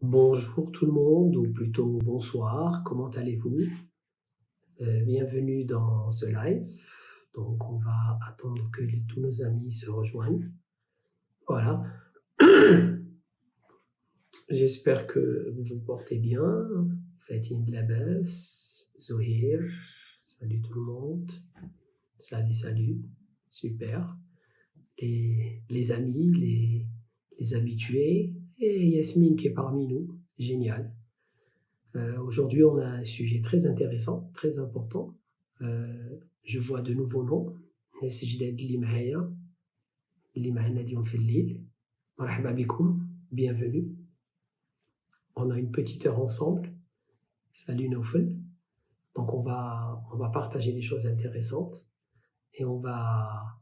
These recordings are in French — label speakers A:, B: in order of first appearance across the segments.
A: Bonjour tout le monde, ou plutôt bonsoir, comment allez-vous? Bienvenue dans ce live. Donc on va attendre que tous nos amis se rejoignent. Voilà. J'espère que vous vous portez bien. Fatin Labas, Zohir, salut tout le monde. Salut, super. Les amis, les habitués, et Yasmine qui est parmi nous, génial. Aujourd'hui, on a un sujet très intéressant, très important. Je vois de nouveaux noms. ناس جداد اللي معانا اليوم في الليل. مرحبا بكم, bienvenue. On a une petite heure ensemble. Salut Naufel. Donc on va partager des choses intéressantes et on va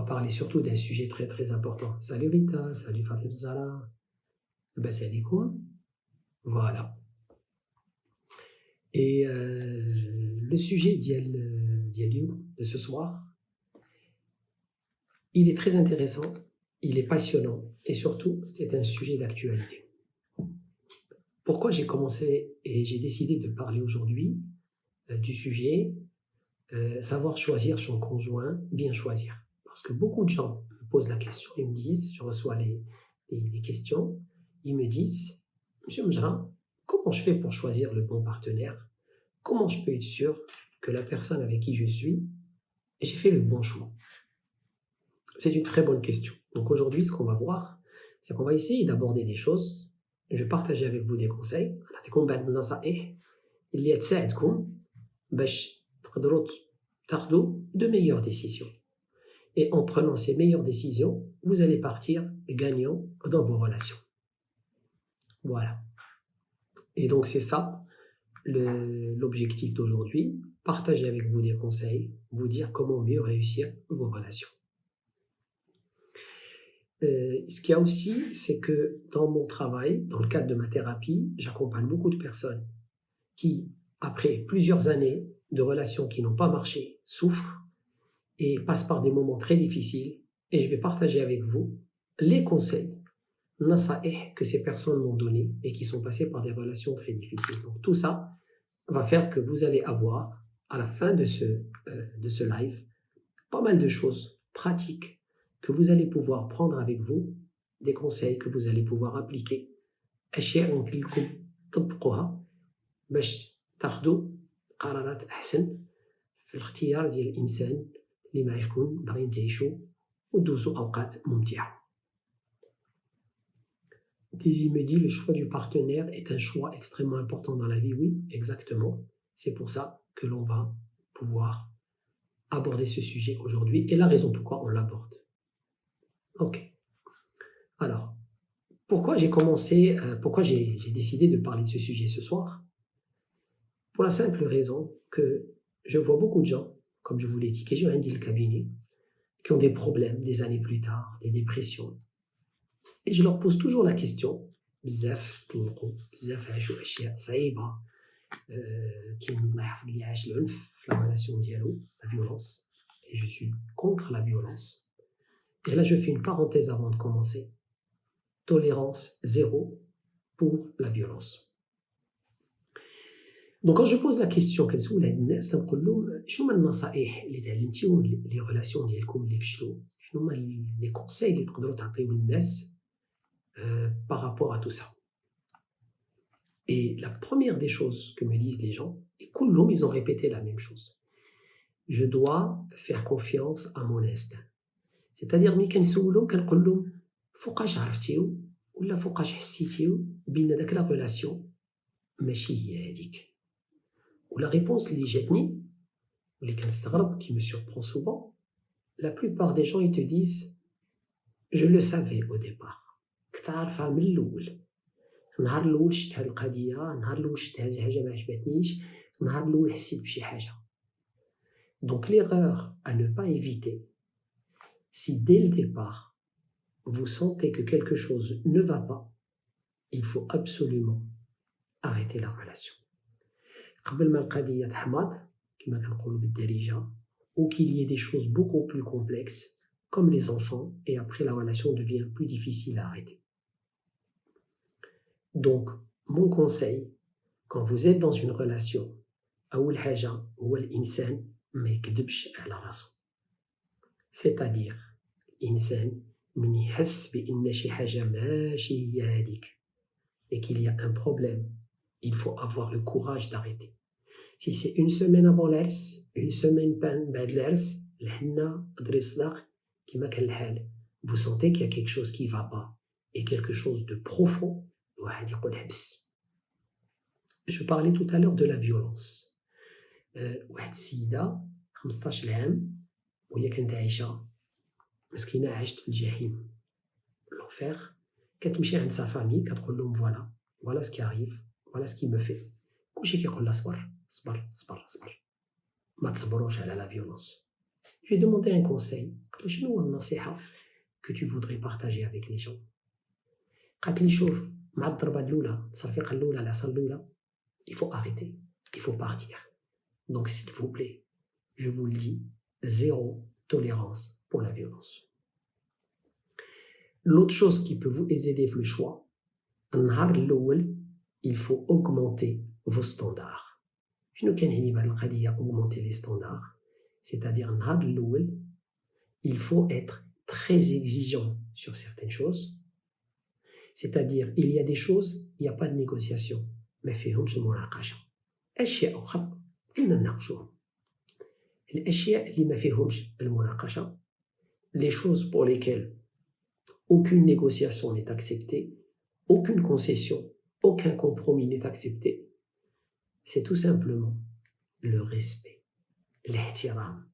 A: parler surtout d'un sujet très très important. Salut Rita, salut Fatim Zara. Salam alaikum. Voilà. Et le sujet de ce soir, il est très intéressant, il est passionnant et surtout, c'est un sujet d'actualité. Pourquoi j'ai commencé et j'ai décidé de parler aujourd'hui du sujet savoir choisir son conjoint, bien choisir. Parce que beaucoup de gens me posent la question, ils me disent, je reçois les questions, ils me disent, Monsieur Mjra, comment je fais pour choisir le bon partenaire? Comment je peux être sûr que la personne avec qui je suis, j'ai fait le bon choix? C'est une très bonne question. Donc aujourd'hui, ce qu'on va voir, c'est qu'on va essayer d'aborder des choses. Je vais partager avec vous des conseils. اللي تساعدكم باش تقدروا تاخذوا de meilleures décisions. Et en prenant ces meilleures décisions, vous allez partir gagnant dans vos relations. Voilà. Et donc c'est ça l'objectif d'aujourd'hui, partager avec vous des conseils, vous dire comment mieux réussir vos relations. Ce qu'il y a aussi, c'est que dans mon travail, dans le cadre de ma thérapie, j'accompagne beaucoup de personnes qui, après plusieurs années de relations qui n'ont pas marché, souffrent et passent par des moments très difficiles. Et je vais partager avec vous les conseils que ces personnes m'ont donnés et qui sont passées par des relations très difficiles. Donc tout ça va faire que vous allez avoir, à la fin de ce live, pas mal de choses pratiques que vous allez pouvoir prendre avec vous, des conseils que vous allez pouvoir appliquer. أشياء ممكن لكم تطبقوها باش تاخذوا قرارات أحسن في الاختيار ديال الإنسان اللي معكم باغيين تعيشوا وتدوزوا أوقات ممتعة. Daisy me dit, le choix du partenaire est un choix extrêmement important dans la vie. Oui, exactement. C'est pour ça que l'on va pouvoir aborder ce sujet aujourd'hui et la raison pourquoi on l'aborde. Ok. Alors, pourquoi j'ai décidé de parler de ce sujet ce soir? Pour la simple raison que je vois beaucoup de gens, comme je vous l'ai dit, qui ont dit le cabinet, qui ont des problèmes des années plus tard, des dépressions. Et je leur pose toujours la question, بزاف طلقوا بزاف عاشوا أشياء صعيبة كاين الله يحفظ اللي عاش العنف في la relation ديالو, la violence, et je suis contre la violence. Et là je fais une parenthèse avant de commencer. Tolérance zéro pour la violence. Donc quand je pose la question كنسول هاد الناس تنقول لهم شنو هما النصائح اللي تعلمتيهم لي ريلاسيون ديالكم اللي فشلوا, شنو هما لي كونساي اللي تقدروا تعطيو للناس par rapport à tout ça. Et la première des choses que me disent les gens, et كلهم ils ont répété la même chose. Je dois faire confiance à mon instinct. C'est-à-dire ملي كنسولهم كنقول لهم فوقاش عرفتيو ولا فوقاش حسيتيو بان داك لا ريلاسيون ماشي هي هذيك. ولا réponse اللي جاتني واللي كنستغرب qui me surprend souvent, la plupart des gens ils te disent je le savais au départ. كنت عارفها من الاول. النهار الاول شفت هاد القضيه, النهار الاول شفت هاد الحاجه ما عجبتنيش, النهار الاول حسيت بشي حاجه. Donc l'erreur à ne pas éviter, si dès le départ vous sentez que quelque chose ne va pas, il faut absolument arrêter la relation. قبل ما القضيه تحمض كما كنقولوا بالدارجه, ou qu'il y ait des choses beaucoup plus complexes comme les enfants, et après la relation devient plus difficile à arrêter. Donc, mon conseil, quand vous êtes dans une relation, أول حاجة هو الإنسان ما يكذبش على راسه. C'est-à-dire, الإنسان من يحس بأن شي حاجة ماشي هي هذيك et qu'il y a un problème, il faut avoir le courage d'arrêter. Si c'est une semaine avant العرس, une semaine بعد العرس, الحنة تضرب صداق كيما كان الحال. Vous sentez qu'il y a quelque chose qui ne va pas et quelque chose de profond, الواحد يقول حبس. Je parlais tout à l'heure de la violence. واحد السيدة 15 عام وهي كانت عايشة مسكينة عاشت في الجحيم l'enfer. كتمشي عند sa famille كتقول لهم voilà ce qui arrive, voilà ce qui me fait. كلشي كيقول لها صبر صبر صبر صبر ما تصبروش على la violence. Je lui ai demandé un conseil. قلت له شنو هو النصيحة que tu voudrais partager avec les gens. قالت لي شوف مع الضربة الأولى التصرفيقة الأولى العصا الأولى il faut arrêter, il faut partir. Donc s'il vous plaît, je vous le dis, zéro tolérance pour la violence. L'autre chose qui peut vous aider le choix, النهار الأول il faut augmenter vos standards. شنو كنعني بهاد القضية augmenter les standards? C'est-à-dire النهار الأول il faut être très exigeant sur certaines choses. C'est-à-dire il y a des choses, il n'y a pas de négociation, ما فيهمش المناقشة. أشياء أخرى كنا نناقشوهم. الأشياء اللي ما فيهمش المناقشة, les choses pour lesquelles aucune négociation n'est acceptée, aucune concession, aucun compromis n'est accepté, c'est tout simplement le respect, الاحترام.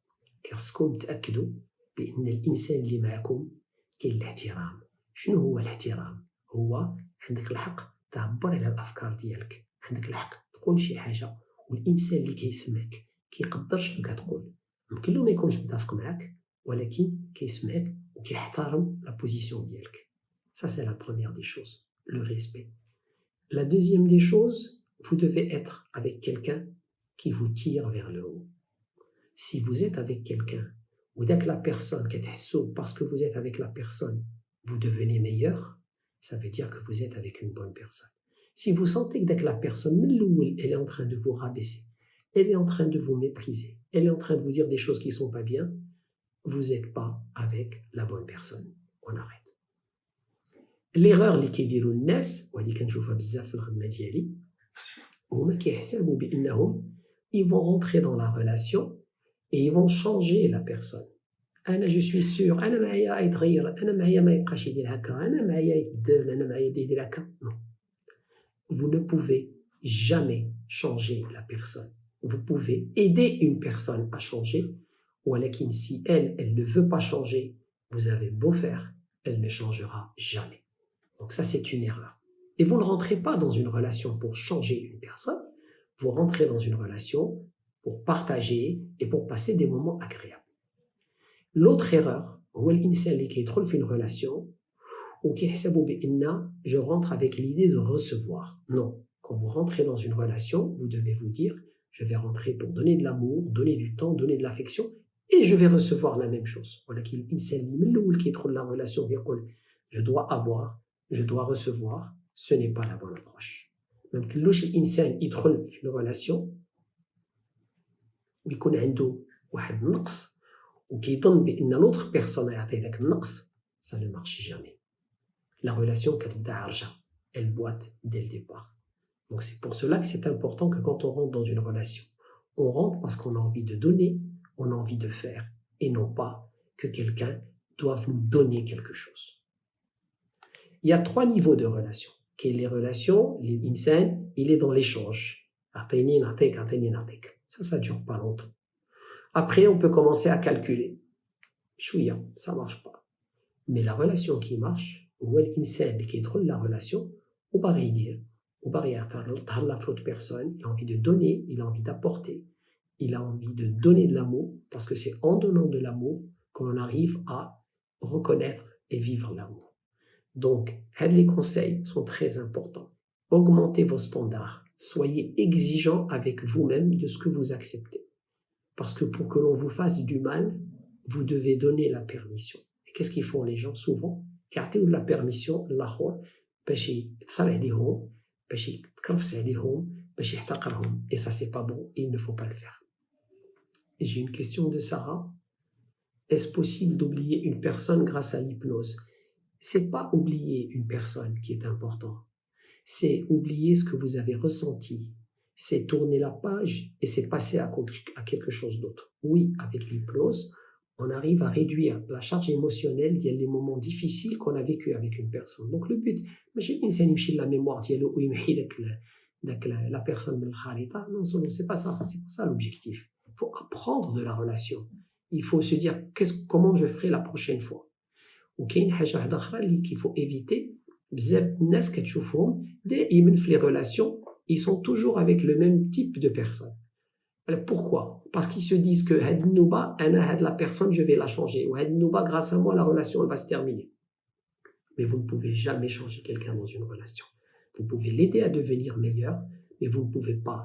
A: كرسكم تأكدوا بأن الإنسان اللي معكم كاين الاحترام. شنو هو الاحترام؟ هو عندك الحق تعبر على الأفكار ديالك، عندك الحق تقول شي حاجة والإنسان اللي كيسمعك كيقدر شنو كتقول. ممكن له ما يكونش متفق معك ولكن كيسمعك وكيحترم لا بوزيسيون ديالك. Ça c'est la première des choses, le respect. La deuxième des choses, vous devez être avec quelqu'un qui vous tire vers le haut. Si vous êtes avec quelqu'un ou dès que la personne كتحسوا parce que vous êtes avec la personne vous devenez meilleur, ça veut dire que vous êtes avec une bonne personne. Si vous sentez que dès que la personne من الأول elle est en train de vous rabaisser, elle est en train de vous mépriser, elle est en train de vous dire des choses qui ne sont pas bien, vous n'êtes pas avec la bonne personne. On arrête. L'erreur اللي كيديروا الناس وهذه كنشوفها بزاف في الخدمه ديالي هما كيحسبوا بانهم ils vont rentrer dans la relation et ils vont changer la personne. انا je suis sûr انا معايا يتغير، انا معايا ما يبقاش يدير هكا، انا معايا يتدل، انا معايا يدير هكا. Non. Vous ne pouvez jamais changer la personne. Vous pouvez aider une personne à changer, ولكن si elle ne veut pas changer, vous avez beau faire, elle ne changera jamais. Donc ça, c'est une erreur. Et vous ne rentrez pas dans une relation pour changer une personne, vous rentrez dans une relation pour partager et pour passer des moments agréables. L'autre erreur, هو الإنسان اللي كيدخل في une relation وكيحسبوا بأن je rentre avec l'idée de recevoir. Non, quand vous rentrez dans une relation, vous devez vous dire je vais rentrer pour donner de l'amour, donner du temps, donner de l'affection et je vais recevoir la même chose. ولكن الإنسان اللي من الأول كيدخل la relation يقول je dois avoir, je dois recevoir, ce n'est pas la bonne approche. ما يمكنلوش الإنسان يدخل في une relation ويكون عنده واحد النقص وكيظن بأن l'autre personne يعطي ذاك النقص. Ça ne marche jamais. La relation كتبدا عرجة, elle boite dès le départ. Donc c'est pour cela que c'est important que quand on rentre dans une relation, on rentre parce qu'on a envie de donner, on a envie de faire, et non pas que quelqu'un doive nous donner quelque chose. Il y a 3 niveaux de relations. Les relations, l'insan, il est dans l'échange. Ça dure pas longtemps. Après, on peut commencer à calculer. Chouïa, ça marche pas. Mais la relation qui marche, ou l'insan qui contrôle la relation, ou pareil dire, ou pareil la l'autre personne, il a envie de donner, il a envie d'apporter, il a envie de donner de l'amour, parce que c'est en donnant de l'amour qu'on arrive à reconnaître et vivre l'amour. Donc, les conseils sont très importants. Augmentez vos standards. Soyez exigeant avec vous-même de ce que vous acceptez. Parce que pour que l'on vous fasse du mal, vous devez donner la permission. Et qu'est-ce qu'ils font les gens souvent? Car la permission, باش يتصل عليهم باش يتكرفس عليهم باش يحتقرهم et ça c'est pas bon, il ne faut pas le faire. Et j'ai une question de Sarah. Est-ce possible d'oublier une personne grâce à l'hypnose? C'est pas oublier une personne qui est important, c'est oublier ce que vous avez ressenti, c'est tourner la page et c'est passer à quelque chose d'autre. Oui, avec l'hypnose, on arrive à réduire la charge émotionnelle des les moments difficiles qu'on a vécu avec une personne. Donc le but, ماشي الانسان يمشي la mémoire ديالو ويمحي داك la personne من الخريطه. Non, c'est pas ça, c'est pas ça l'objectif. Il faut apprendre de la relation. Il faut se dire comment je ferai la prochaine fois. وكاين حاجه واحده اخرى اللي qu'il faut éviter. بزاف الناس كتشوفهم دائما في les relations, ils sont toujours avec le même type de personne. Pourquoi? Parce qu'ils se disent que la personne, je vais la changer. Ou grâce à moi, la relation elle va se terminer. Mais vous ne pouvez jamais changer quelqu'un dans une relation. Vous pouvez l'aider à devenir meilleur, mais vous ne pouvez pas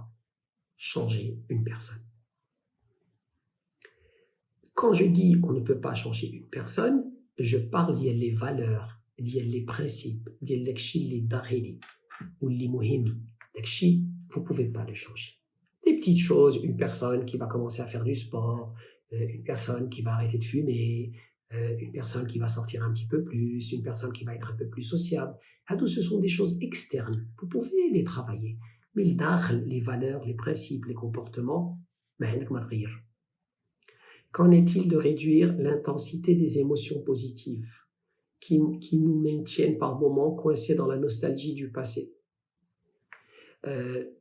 A: changer une personne. Quand je dis on ne peut pas changer une personne, je parle des valeurs, des principes, des darili ou les muhim. Vous ne pouvez pas le changer. Des petites choses, une personne qui va commencer à faire du sport, une personne qui va arrêter de fumer, une personne qui va sortir un petit peu plus, une personne qui va être un peu plus sociable. Ce sont des choses externes. Vous pouvez les travailler. Mais les valeurs, les principes, les comportements, qu'en est-il de réduire l'intensité des émotions positives qui nous maintiennent par moments coincés dans la nostalgie du passé?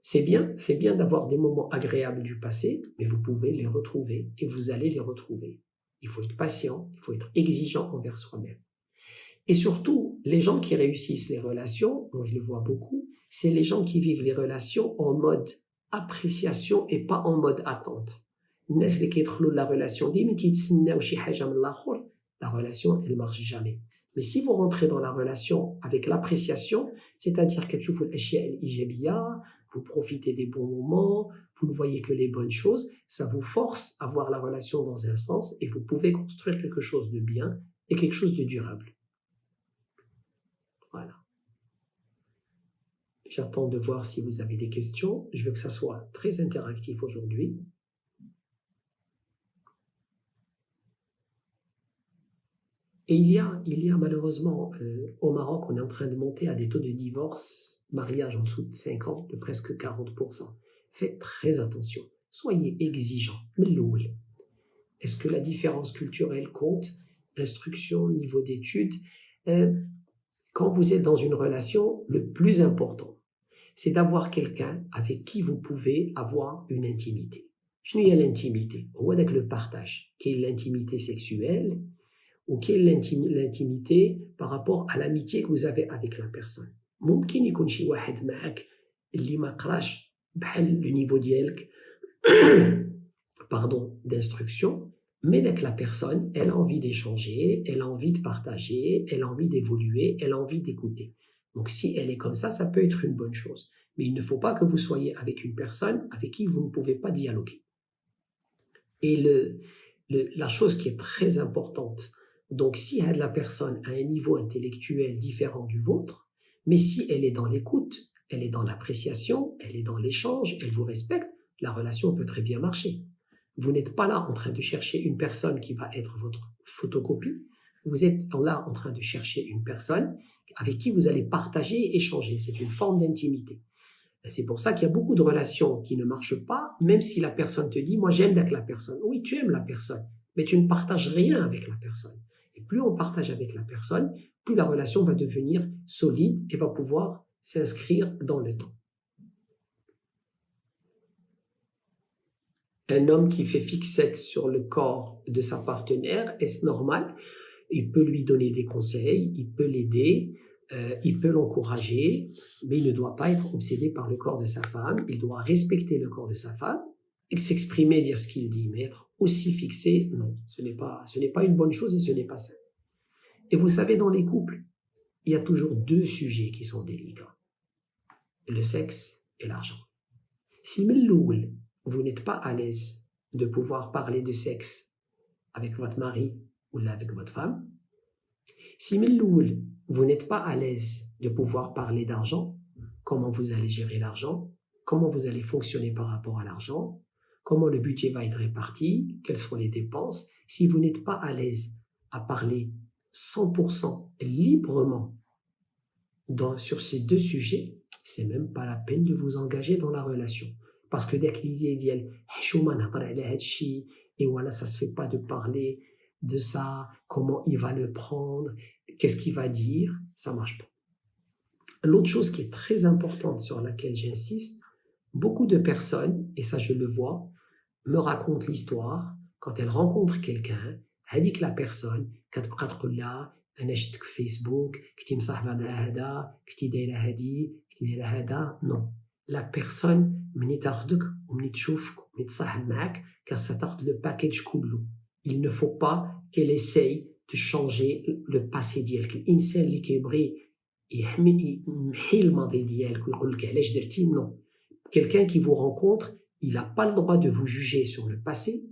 A: C'est bien d'avoir des moments agréables du passé, mais vous pouvez les retrouver et vous allez les retrouver. Il faut être patient, il faut être exigeant envers soi-même. Et surtout, les gens qui réussissent les relations, moi je le vois beaucoup, c'est les gens qui vivent les relations en mode appréciation et pas en mode attente. La relation, elle ne marche jamais. Mais si vous rentrez dans la relation avec l'appréciation, c'est-à-dire que vous profitez des bons moments, vous ne voyez que les bonnes choses, ça vous force à voir la relation dans un sens et vous pouvez construire quelque chose de bien et quelque chose de durable. Voilà. J'attends de voir si vous avez des questions. Je veux que ça soit très interactif aujourd'hui. Et il y a malheureusement, au Maroc, on est en train de monter à des taux de divorce, mariage en dessous de 50, de presque 40%. Faites très attention. Soyez exigeants. Est-ce que la différence culturelle compte? Instruction, niveau d'études? Quand vous êtes dans une relation, le plus important, c'est d'avoir quelqu'un avec qui vous pouvez avoir une intimité. Je n'ai pas l'intimité. On voit avec le partage, qui est l'intimité sexuelle, ou quelle est l'intimité par rapport à l'amitié que vous avez avec la personne. ممكن يكون شي واحد معك اللي ما قراش بحال le niveau ديالك d'instruction, mais dès que la personne, elle a envie d'échanger, elle a envie de partager, elle a envie d'évoluer, elle a envie d'écouter. Donc si elle est comme ça peut être une bonne chose. Mais il ne faut pas que vous soyez avec une personne avec qui vous ne pouvez pas dialoguer. Et la chose qui est très importante, donc si la personne a un niveau intellectuel différent du vôtre, mais si elle est dans l'écoute, elle est dans l'appréciation, elle est dans l'échange, elle vous respecte, la relation peut très bien marcher. Vous n'êtes pas là en train de chercher une personne qui va être votre photocopie, vous êtes là en train de chercher une personne avec qui vous allez partager et échanger. C'est une forme d'intimité. C'est pour ça qu'il y a beaucoup de relations qui ne marchent pas, même si la personne te dit « moi j'aime avec la personne ». Oui, tu aimes la personne, mais tu ne partages rien avec la personne. Et plus on partage avec la personne, plus la relation va devenir solide et va pouvoir s'inscrire dans le temps. Un homme qui fait fixette sur le corps de sa partenaire, est-ce normal? Il peut lui donner des conseils, il peut l'aider, il peut l'encourager, mais il ne doit pas être obsédé par le corps de sa femme, il doit respecter le corps de sa femme, et s'exprimer, dire ce qu'il dit, mais être aussi fixé, non, ce n'est pas une bonne chose et ce n'est pas ça. Et vous savez, dans les couples, il y a toujours deux sujets qui sont délicats, le sexe et l'argent. Si vous n'êtes pas à l'aise de pouvoir parler de sexe avec votre mari ou avec votre femme, si vous n'êtes pas à l'aise de pouvoir parler d'argent, comment vous allez gérer l'argent, comment vous allez fonctionner par rapport à l'argent, comment le budget va être réparti, quelles sont les dépenses. Si vous n'êtes pas à l'aise à parler 100% librement sur ces deux sujets, c'est même pas la peine de vous engager dans la relation. Parce que dès que l'idée dit et voilà, ça se fait pas de parler de ça, comment il va le prendre, qu'est-ce qu'il va dire, ça marche pas. L'autre chose qui est très importante sur laquelle j'insiste, beaucoup de personnes, et ça je le vois, me racontent l'histoire quand elles rencontrent quelqu'un, elle dit que la personne, كتبقى تقول لها انا شفتك في فيسبوك كنتي مصاحبه مع هذا كنتي دايره هذه كنتي دايره هذا. Non, la personne ملي تاخذك وملي تشوفك وملي تصاحب معك خاصها تاخذ le package كله. Il ne faut pas qu'elle essaye de changer le passé ديالك. الانسان اللي كيبغي يمحي الماضي ديالك ويقول لك علاش درتي. Non, quelqu'un qui vous rencontre, il n'a pas le droit de vous juger sur le passé,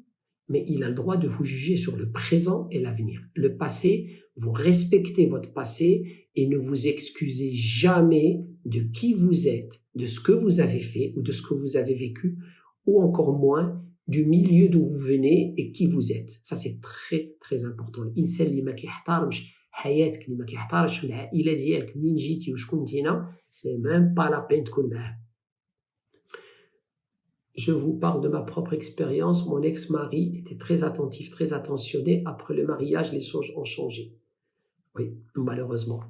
A: mais il a le droit de vous juger sur le présent et l'avenir. Le passé, vous respectez votre passé et ne vous excusez jamais de qui vous êtes, de ce que vous avez fait ou de ce que vous avez vécu, ou encore moins du milieu d'où vous venez et qui vous êtes. Ça, c'est très, très important. الإنسان اللي ما كيحترمش حياتك، اللي ما كيحترمش العائلة ديالك منين جيتي وشكون نتينا، c'est même pas la peine تكون معاه. Je vous parle de ma propre expérience. Mon ex-mari était très attentif, très attentionné. Après le mariage, les choses ont changé. Oui, malheureusement.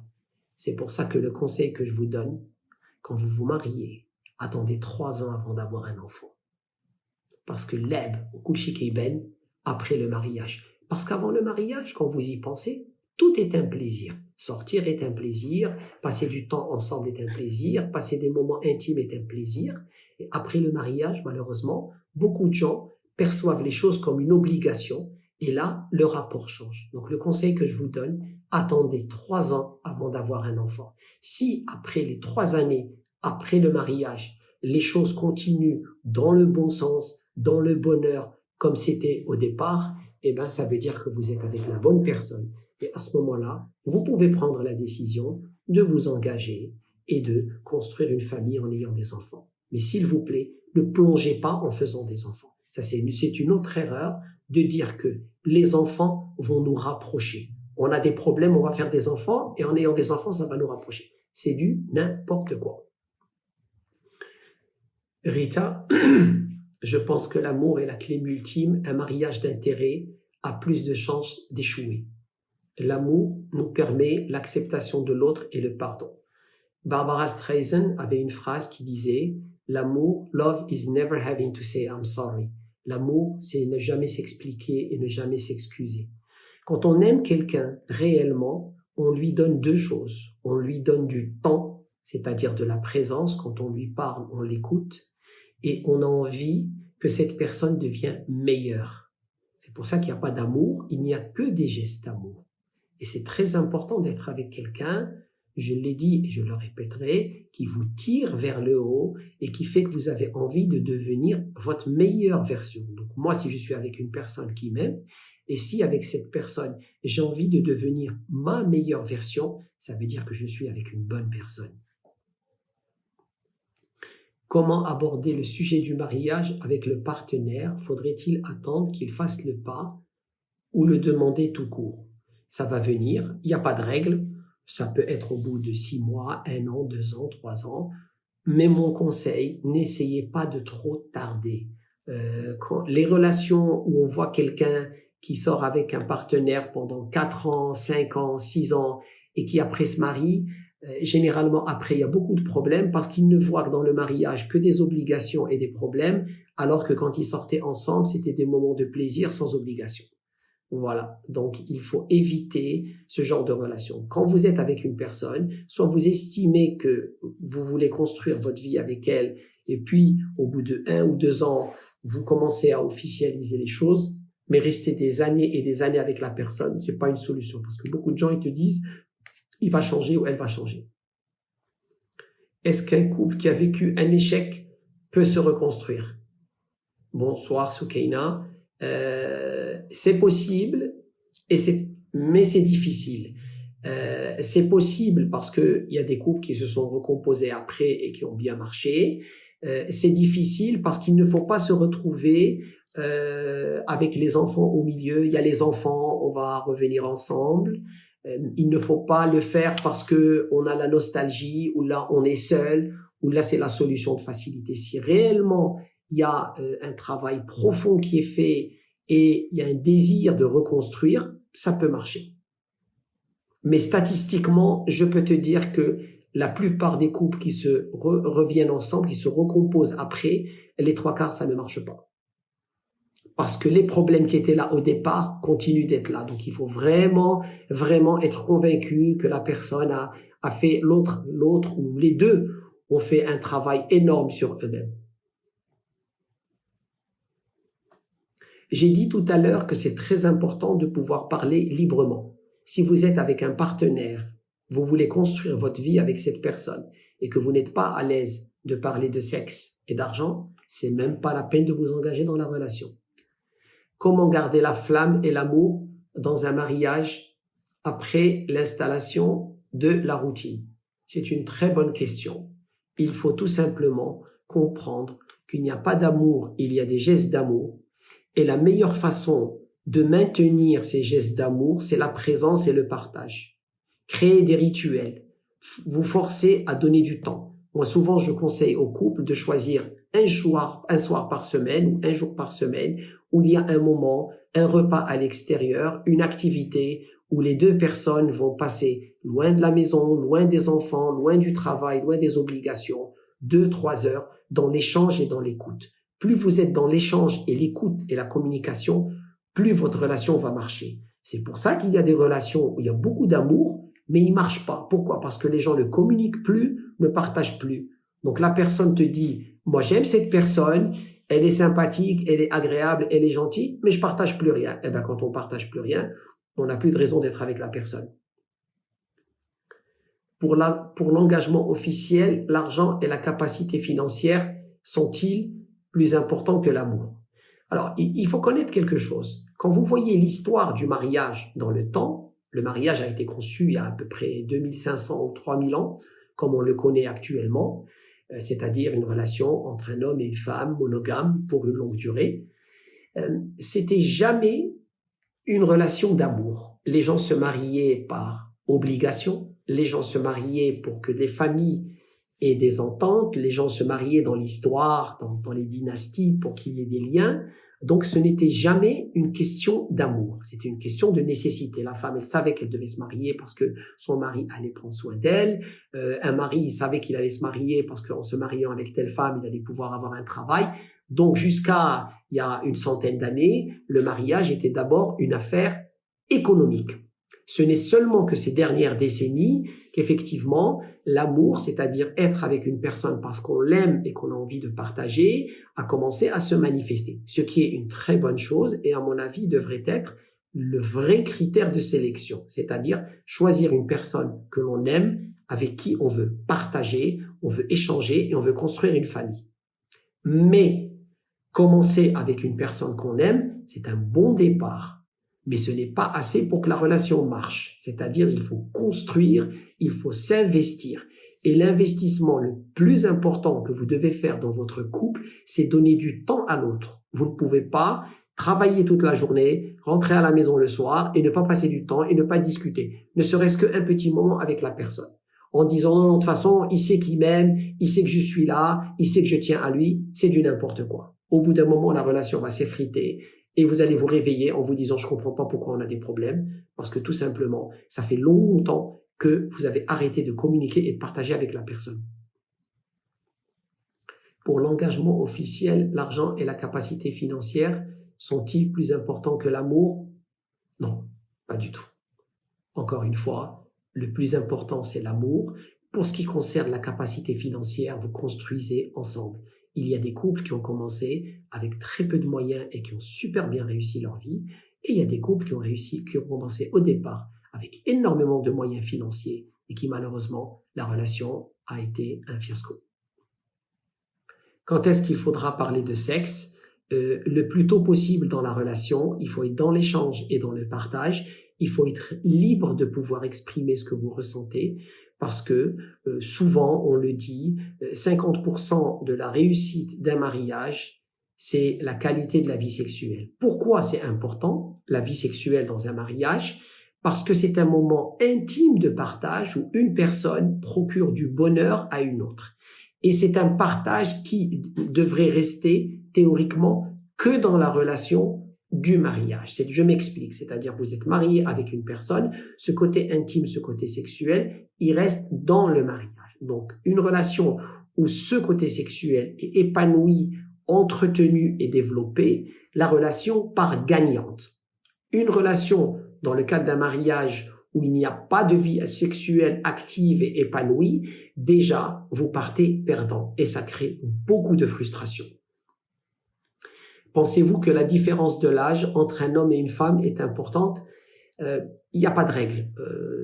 A: C'est pour ça que le conseil que je vous donne, quand vous vous mariez, attendez 3 ans avant d'avoir un enfant. Parce que l'eb, au kulchi keiben, après le mariage. Parce qu'avant le mariage, quand vous y pensez, tout est un plaisir. Sortir est un plaisir, passer du temps ensemble est un plaisir, passer des moments intimes est un plaisir. Et après le mariage, malheureusement, beaucoup de gens perçoivent les choses comme une obligation et là, le rapport change. Donc le conseil que je vous donne, attendez 3 ans avant d'avoir un enfant. Si après les 3 années, après le mariage, les choses continuent dans le bon sens, dans le bonheur, comme c'était au départ, eh ben, ça veut dire que vous êtes avec la bonne personne. Et à ce moment-là, vous pouvez prendre la décision de vous engager et de construire une famille en ayant des enfants. Mais s'il vous plaît, ne plongez pas en faisant des enfants. Ça, c'est une autre erreur de dire que les enfants vont nous rapprocher. On a des problèmes, on va faire des enfants, et en ayant des enfants, ça va nous rapprocher. C'est du n'importe quoi. Rita, je pense que l'amour est la clé ultime. Un mariage d'intérêt a plus de chances d'échouer. L'amour nous permet l'acceptation de l'autre et le pardon. Barbara Streisand avait une phrase qui disait « L'amour, love is never having to say I'm sorry ». L'amour, c'est ne jamais s'expliquer et ne jamais s'excuser. Quand on aime quelqu'un réellement, on lui donne 2 choses. On lui donne du temps, c'est-à-dire de la présence. Quand on lui parle, on l'écoute. Et on a envie que cette personne devienne meilleure. C'est pour ça qu'il n'y a pas d'amour, il n'y a que des gestes d'amour. Et c'est très important d'être avec quelqu'un, je l'ai dit et je le répéterai, qui vous tire vers le haut et qui fait que vous avez envie de devenir votre meilleure version. Donc moi, si je suis avec une personne qui m'aime, et si avec cette personne, j'ai envie de devenir ma meilleure version, ça veut dire que je suis avec une bonne personne. Comment aborder le sujet du mariage avec le partenaire? Faudrait-il attendre qu'il fasse le pas ou le demander tout court? Ça va venir, il n'y a pas de règle, ça peut être au bout de 6 mois, 1 an, 2 ans, 3 ans, mais mon conseil, n'essayez pas de trop tarder. Les relations où on voit quelqu'un qui sort avec un partenaire pendant 4 ans, 5 ans, 6 ans et qui après se marie, généralement après il y a beaucoup de problèmes parce qu'ils ne voient que dans le mariage que des obligations et des problèmes, alors que quand ils sortaient ensemble, c'était des moments de plaisir sans obligation. Voilà, donc il faut éviter ce genre de relation. Quand vous êtes avec une personne, soit vous estimez que vous voulez construire votre vie avec elle, et puis au bout de 1 ou 2 ans, vous commencez à officialiser les choses, mais rester des années et des années avec la personne, c'est pas une solution, parce que beaucoup de gens ils te disent, il va changer ou elle va changer. Est-ce qu'un couple qui a vécu un échec peut se reconstruire? Bonsoir Soukaina. C'est possible, mais c'est difficile. C'est possible parce qu'il y a des couples qui se sont recomposés après et qui ont bien marché. C'est difficile parce qu'il ne faut pas se retrouver avec les enfants au milieu. Il y a les enfants, on va revenir ensemble. Il ne faut pas le faire parce que on a la nostalgie, ou là on est seul, ou là c'est la solution de facilité. Si réellement il y a un travail profond qui est fait et il y a un désir de reconstruire, ça peut marcher. Mais statistiquement, je peux te dire que la plupart des couples qui se reviennent ensemble, qui se recomposent après, les 3/4, ça ne marche pas. Parce que les problèmes qui étaient là au départ continuent d'être là. Donc, il faut vraiment, vraiment être convaincu que la personne a fait l'autre, ou les deux ont fait un travail énorme sur eux-mêmes. J'ai dit tout à l'heure que c'est très important de pouvoir parler librement. Si vous êtes avec un partenaire, vous voulez construire votre vie avec cette personne et que vous n'êtes pas à l'aise de parler de sexe et d'argent, c'est même pas la peine de vous engager dans la relation. Comment garder la flamme et l'amour dans un mariage après l'installation de la routine? C'est une très bonne question. Il faut tout simplement comprendre qu'il n'y a pas d'amour, il y a des gestes d'amour. Et la meilleure façon de maintenir ces gestes d'amour, c'est la présence et le partage. Créer des rituels, vous forcer à donner du temps. Moi, souvent, je conseille aux couples de choisir un soir par semaine ou un jour par semaine où il y a un moment, un repas à l'extérieur, une activité où les deux personnes vont passer loin de la maison, loin des enfants, loin du travail, loin des obligations, 2-3 heures dans l'échange et dans l'écoute. Plus vous êtes dans l'échange et l'écoute et la communication, plus votre relation va marcher. C'est pour ça qu'il y a des relations où il y a beaucoup d'amour, mais ils ne marchent pas. Pourquoi? Parce que les gens ne communiquent plus, ne partagent plus. Donc la personne te dit, moi j'aime cette personne, elle est sympathique, elle est agréable, elle est gentille, mais je ne partage plus rien. Eh bien quand on ne partage plus rien, on n'a plus de raison d'être avec la personne. Pour l'engagement officiel, l'argent et la capacité financière sont-ils plus importants que l'amour? Alors, il faut connaître quelque chose. Quand vous voyez l'histoire du mariage dans le temps, le mariage a été conçu il y a à peu près 2500 ou 3000 ans, comme on le connaît actuellement, c'est-à-dire une relation entre un homme et une femme monogame pour une longue durée. C'était jamais une relation d'amour. Les gens se mariaient par obligation, les gens se mariaient pour que les familles aient des ententes, les gens se mariaient dans l'histoire, dans les dynasties pour qu'il y ait des liens. Donc ce n'était jamais une question d'amour, c'était une question de nécessité. La femme, elle savait qu'elle devait se marier parce que son mari allait prendre soin d'elle. Un mari, il savait qu'il allait se marier parce qu'en se mariant avec telle femme, il allait pouvoir avoir un travail. Donc jusqu'à il y a une centaine d'années, le mariage était d'abord une affaire économique. Ce n'est seulement que ces dernières décennies qu'effectivement, l'amour, c'est-à-dire être avec une personne parce qu'on l'aime et qu'on a envie de partager, a commencé à se manifester. Ce qui est une très bonne chose et à mon avis devrait être le vrai critère de sélection, c'est-à-dire choisir une personne que l'on aime, avec qui on veut partager, on veut échanger et on veut construire une famille. Mais commencer avec une personne qu'on aime, c'est un bon départ. Mais ce n'est pas assez pour que la relation marche. C'est-à-dire, il faut construire, il faut s'investir. Et l'investissement le plus important que vous devez faire dans votre couple, c'est donner du temps à l'autre. Vous ne pouvez pas travailler toute la journée, rentrer à la maison le soir et ne pas passer du temps et ne pas discuter. Ne serait-ce qu'un petit moment avec la personne. En disant, non, de toute façon, il sait qu'il m'aime, il sait que je suis là, il sait que je tiens à lui, c'est du n'importe quoi. Au bout d'un moment, la relation va s'effriter. Et vous allez vous réveiller en vous disant, je comprends pas pourquoi on a des problèmes, parce que tout simplement, ça fait longtemps que vous avez arrêté de communiquer et de partager avec la personne. Pour l'engagement officiel, l'argent et la capacité financière sont-ils plus importants que l'amour? Non, pas du tout. Encore une fois, le plus important, c'est l'amour. Pour ce qui concerne la capacité financière, vous construisez ensemble. Il y a des couples qui ont commencé avec très peu de moyens et qui ont super bien réussi leur vie. Et il y a des couples qui ont commencé au départ avec énormément de moyens financiers et qui malheureusement, la relation a été un fiasco. Quand est-ce qu'il faudra parler de sexe? Le plus tôt possible dans la relation, il faut être dans l'échange et dans le partage. il faut être libre de pouvoir exprimer ce que vous ressentez, parce que souvent, on le dit, 50% de la réussite d'un mariage, c'est la qualité de la vie sexuelle. Pourquoi c'est important, la vie sexuelle dans un mariage? Parce que c'est un moment intime de partage où une personne procure du bonheur à une autre. Et c'est un partage qui devrait rester théoriquement que dans la relation du mariage. Je m'explique, c'est-à-dire vous êtes marié avec une personne, ce côté intime, ce côté sexuel, il reste dans le mariage. Donc une relation où ce côté sexuel est épanoui, entretenu et développé, la relation part gagnante. Une relation dans le cadre d'un mariage où il n'y a pas de vie sexuelle active et épanouie, déjà, vous partez perdant et ça crée beaucoup de frustration. Pensez-vous que la différence de l'âge entre un homme et une femme est importante? Il n'y a pas de règle.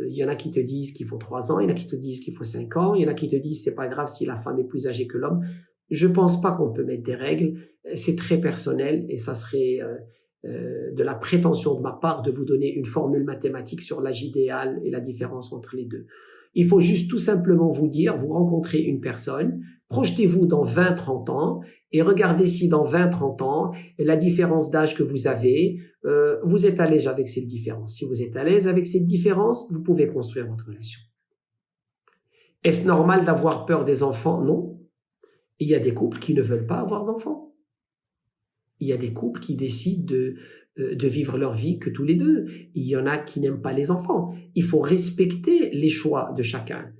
A: Il y en a qui te disent qu'il faut 3 ans, il y en a qui te disent qu'il faut 5 ans, il y en a qui te disent c'est pas grave si la femme est plus âgée que l'homme. Je pense pas qu'on peut mettre des règles. C'est très personnel et ça serait de la prétention de ma part de vous donner une formule mathématique sur l'âge idéal et la différence entre les deux. Il faut juste tout simplement vous dire, vous rencontrez une personne, projetez-vous dans 20-30 ans et regardez si dans 20-30 ans, la différence d'âge que vous avez, vous êtes à l'aise avec cette différence. Si vous êtes à l'aise avec cette différence, vous pouvez construire votre relation. Est-ce normal d'avoir peur des enfants? Non. Il y a des couples qui ne veulent pas avoir d'enfants. Il y a des couples qui décident de vivre leur vie que tous les deux. Il y en a qui n'aiment pas les enfants. Il faut respecter les choix de chacun.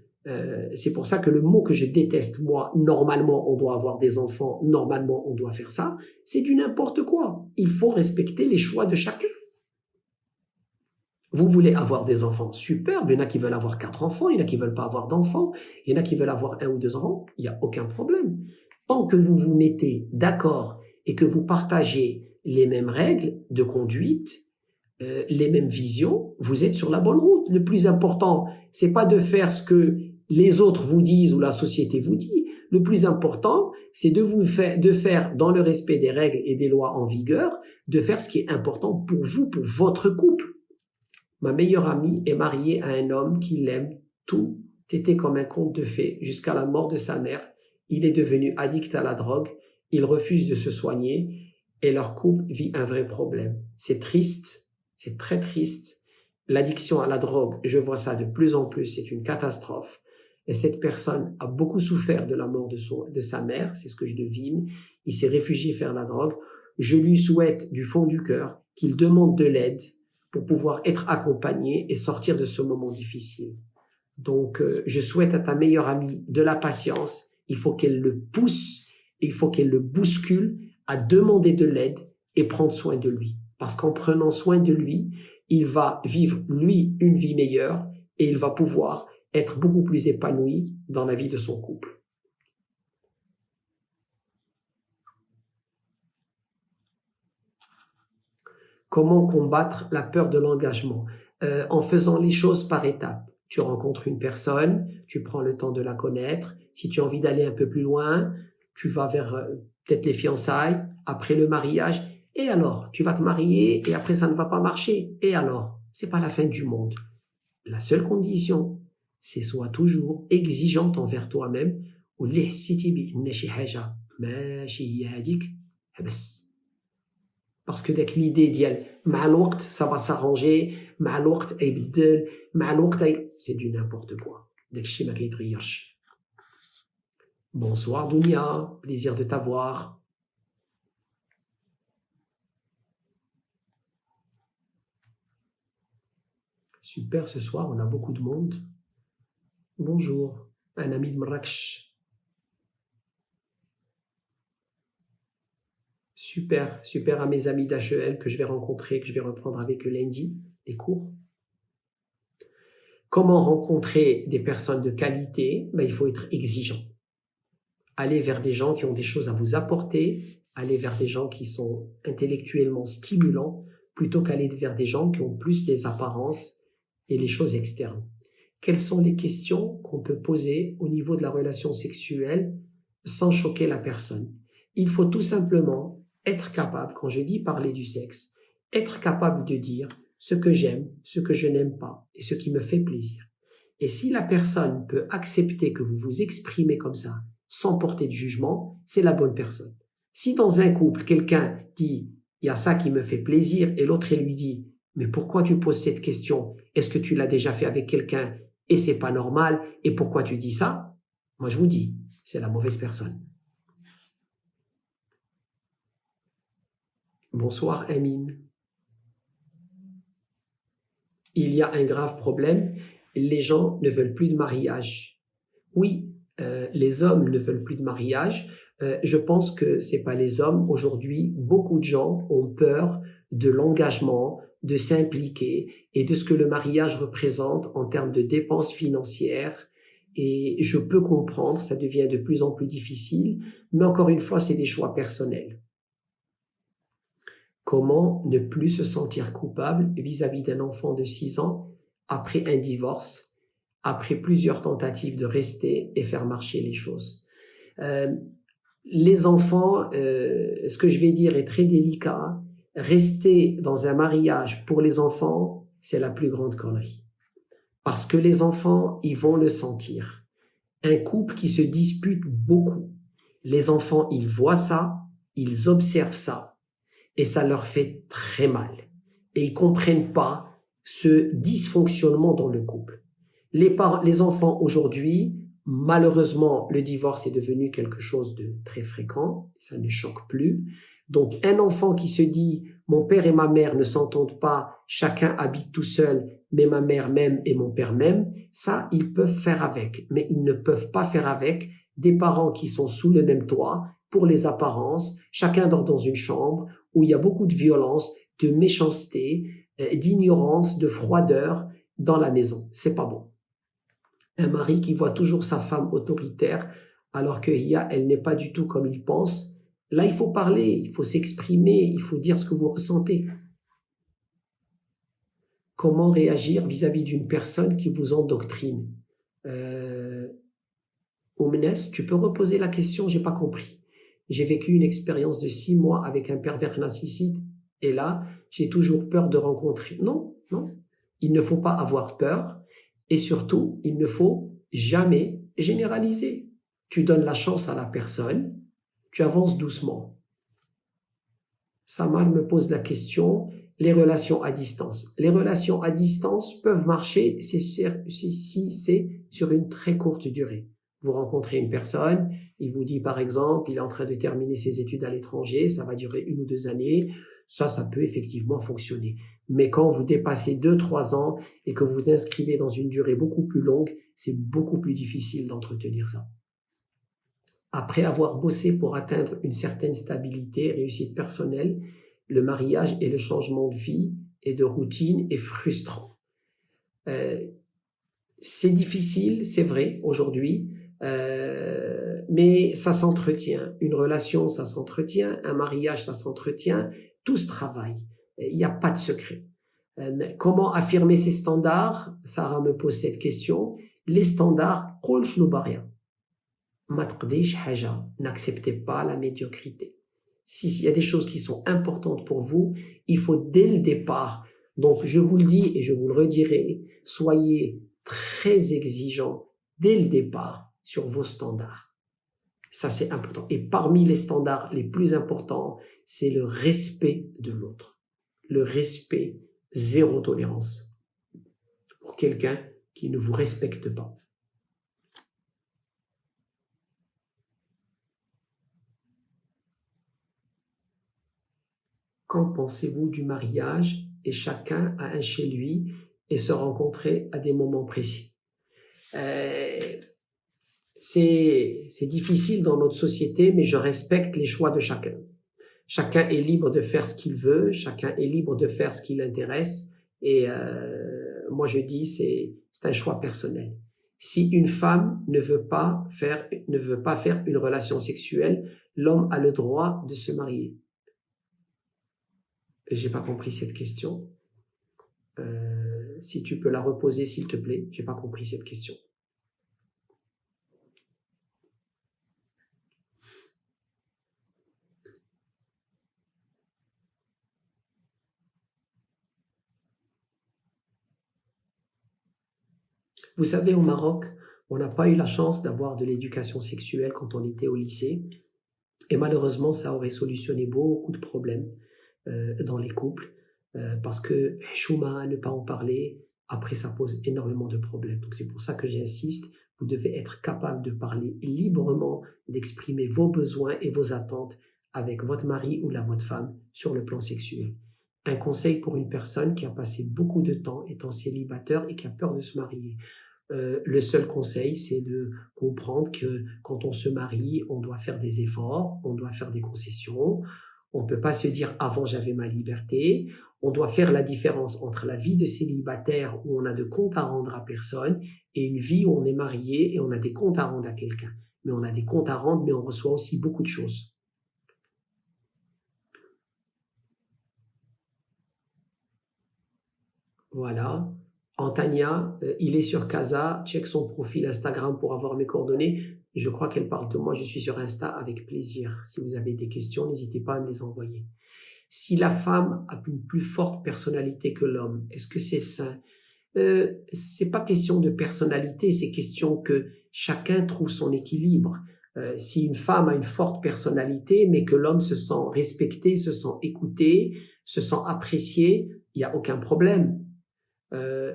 A: C'est pour ça que le mot que je déteste, moi, normalement on doit avoir des enfants, normalement on doit faire ça, c'est du n'importe quoi. Il faut respecter les choix de chacun. Vous voulez avoir des enfants, superbe, il y en a qui veulent avoir 4 enfants, il y en a qui veulent pas avoir d'enfants, il y en a qui veulent avoir 1 ou 2 enfants, il n'y a aucun problème. Tant que vous vous mettez d'accord et que vous partagez les mêmes règles de conduite, les mêmes visions, vous êtes sur la bonne route. Le plus important, c'est pas de faire ce que les autres vous disent ou la société vous dit. Le plus important, c'est de faire dans le respect des règles et des lois en vigueur, de faire ce qui est important pour vous, pour votre couple. Ma meilleure amie est mariée à un homme qui l'aime. Tout était comme un conte de fées jusqu'à la mort de sa mère. Il est devenu addict à la drogue. Il refuse de se soigner et leur couple vit un vrai problème. C'est triste, c'est très triste. L'addiction à la drogue, je vois ça de plus en plus, c'est une catastrophe. Et cette personne a beaucoup souffert de la mort de sa mère, c'est ce que je devine. Il s'est réfugié vers la drogue. Je lui souhaite du fond du cœur qu'il demande de l'aide pour pouvoir être accompagné et sortir de ce moment difficile. Donc, je souhaite à ta meilleure amie de la patience. Il faut qu'elle le pousse, il faut qu'elle le bouscule à demander de l'aide et prendre soin de lui. Parce qu'en prenant soin de lui, il va vivre, lui, une vie meilleure et il va pouvoir être beaucoup plus épanoui dans la vie de son couple. Comment combattre la peur de l'engagement? En faisant les choses par étapes. Tu rencontres une personne, tu prends le temps de la connaître. Si tu as envie d'aller un peu plus loin, tu vas vers peut-être les fiançailles, après le mariage. Et alors, tu vas te marier et après ça ne va pas marcher. Et alors, c'est pas la fin du monde. La seule condition, c'est sois toujours exigeante envers toi-même. Ou parce que dès que l'idée ديال مع الوقت ça va s'arranger, مع الوقت يبدل, مع الوقت c'est du n'importe quoi. داك الشيء ما كيتغيرش. Bonsoir Dounia, plaisir de t'avoir. Super, ce soir on a beaucoup de monde. Bonjour, un ami de Marrakech. Super, super à mes amis d'HEL que je vais rencontrer, que je vais reprendre avec eux lundi, les cours. Comment rencontrer des personnes de qualité? Il faut être exigeant. Aller vers des gens qui ont des choses à vous apporter, aller vers des gens qui sont intellectuellement stimulants, plutôt qu'aller vers des gens qui ont plus les apparences et les choses externes. Quelles sont les questions qu'on peut poser au niveau de la relation sexuelle sans choquer la personne? Il faut tout simplement être capable, quand je dis parler du sexe, être capable de dire ce que j'aime, ce que je n'aime pas et ce qui me fait plaisir. Et si la personne peut accepter que vous vous exprimez comme ça, sans porter de jugement, c'est la bonne personne. Si dans un couple, quelqu'un dit « il y a ça qui me fait plaisir » et l'autre lui dit « mais pourquoi tu poses cette question? Est-ce que tu l'as déjà fait avec quelqu'un et c'est pas normal et pourquoi tu dis ça ?» Moi je vous dis, c'est la mauvaise personne. Bonsoir Amine. Il y a un grave problème, les gens ne veulent plus de mariage. Oui, les hommes ne veulent plus de mariage. Je pense que c'est pas les hommes. Aujourd'hui, beaucoup de gens ont peur de l'engagement, de s'impliquer et de ce que le mariage représente en termes de dépenses financières. Et je peux comprendre, ça devient de plus en plus difficile, mais encore une fois, c'est des choix personnels. Comment ne plus se sentir coupable vis-à-vis d'un enfant de 6 ans après un divorce, après plusieurs tentatives de rester et faire marcher les choses. Les enfants, ce que je vais dire est très délicat. Rester dans un mariage pour les enfants, c'est la plus grande connerie. Parce que les enfants, ils vont le sentir. Un couple qui se dispute beaucoup, les enfants, ils voient ça, ils observent ça, et ça leur fait très mal. Et ils comprennent pas ce dysfonctionnement dans le couple. Les enfants aujourd'hui, malheureusement, le divorce est devenu quelque chose de très fréquent, ça ne choque plus. Donc, un enfant qui se dit « mon père et ma mère ne s'entendent pas, chacun habite tout seul, mais ma mère m'aime et mon père m'aime », ça, ils peuvent faire avec. Mais ils ne peuvent pas faire avec des parents qui sont sous le même toit, pour les apparences, chacun dort dans une chambre, où il y a beaucoup de violence, de méchanceté, d'ignorance, de froideur dans la maison. C'est pas bon. Un mari qui voit toujours sa femme autoritaire alors qu'elle n'est pas du tout comme il pense. Là, il faut parler, il faut s'exprimer, il faut dire ce que vous ressentez. Comment réagir vis-à-vis d'une personne qui vous endoctrine? Oumnes, tu peux reposer la question, j'ai pas compris. J'ai vécu une expérience de 6 mois avec un pervers narcissique et là, j'ai toujours peur de rencontrer. Non, non. Il ne faut pas avoir peur et surtout, il ne faut jamais généraliser. Tu donnes la chance à la personne, tu avances doucement. Samar me pose la question, les relations à distance. Les relations à distance peuvent marcher si c'est sur une très courte durée. Vous rencontrez une personne, il vous dit par exemple, il est en train de terminer ses études à l'étranger, ça va durer 1 ou 2 années, ça peut effectivement fonctionner. Mais quand vous dépassez 2-3 ans et que vous vous inscrivez dans une durée beaucoup plus longue, c'est beaucoup plus difficile d'entretenir ça. Après avoir bossé pour atteindre une certaine stabilité, réussite personnelle, le mariage et le changement de vie et de routine est frustrant. C'est difficile, c'est vrai, aujourd'hui, mais ça s'entretient. Une relation, ça s'entretient. Un mariage, ça s'entretient. Tout se travaille. Il n'y a pas de secret. Comment affirmer ces standards? Sarah me pose cette question. Les standards, قول شنو باغية. ما تقضيش حاجة. N'acceptez pas la médiocrité. S'il y a des choses qui sont importantes pour vous, il faut dès le départ. Donc, je vous le dis et je vous le redirai, soyez très exigeants dès le départ sur vos standards. Ça, c'est important. Et parmi les standards les plus importants, c'est le respect de l'autre. Le respect, zéro tolérance pour quelqu'un qui ne vous respecte pas. Qu'en pensez-vous du mariage et chacun a un chez lui et se rencontrer à des moments précis? C'est difficile dans notre société, mais je respecte les choix de chacun. Chacun est libre de faire ce qu'il veut, chacun est libre de faire ce qui l'intéresse, et moi je dis c'est un choix personnel. Si une femme ne veut pas faire une relation sexuelle, l'homme a le droit de se marier. J'ai pas compris cette question. Si tu peux la reposer s'il te plaît, j'ai pas compris cette question. Vous savez, au Maroc, on n'a pas eu la chance d'avoir de l'éducation sexuelle quand on était au lycée. Et malheureusement, ça aurait solutionné beaucoup de problèmes dans les couples. Parce que chouma, ne pas en parler, après ça pose énormément de problèmes. Donc c'est pour ça que j'insiste, vous devez être capable de parler librement, d'exprimer vos besoins et vos attentes avec votre mari ou votre femme sur le plan sexuel. Un conseil pour une personne qui a passé beaucoup de temps étant célibataire et qui a peur de se marier. Le seul conseil, c'est de comprendre que quand on se marie, on doit faire des efforts, on doit faire des concessions. On ne peut pas se dire avant j'avais ma liberté. On doit faire la différence entre la vie de célibataire où on a de comptes à rendre à personne et une vie où on est marié et on a des comptes à rendre à quelqu'un. Mais on a des comptes à rendre, mais on reçoit aussi beaucoup de choses. Voilà. Antania, il est sur Casa, check son profil Instagram pour avoir mes coordonnées. Je crois qu'elle parle de moi, je suis sur Insta avec plaisir. Si vous avez des questions, n'hésitez pas à me les envoyer. Si la femme a une plus forte personnalité que l'homme, est-ce que c'est sain? C'est pas question de personnalité, c'est question que chacun trouve son équilibre. Si une femme a une forte personnalité, mais que l'homme se sent respecté, se sent écouté, se sent apprécié, il n'y a aucun problème.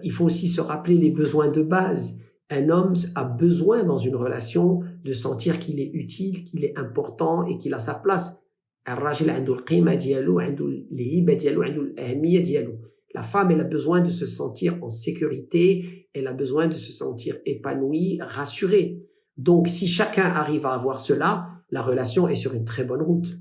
A: Il faut aussi se rappeler les besoins de base. Un homme a besoin dans une relation de sentir qu'il est utile, qu'il est important et qu'il a sa place. La femme, elle a besoin de se sentir en sécurité, elle a besoin de se sentir épanouie, rassurée. Donc, si chacun arrive à avoir cela, la relation est sur une très bonne route.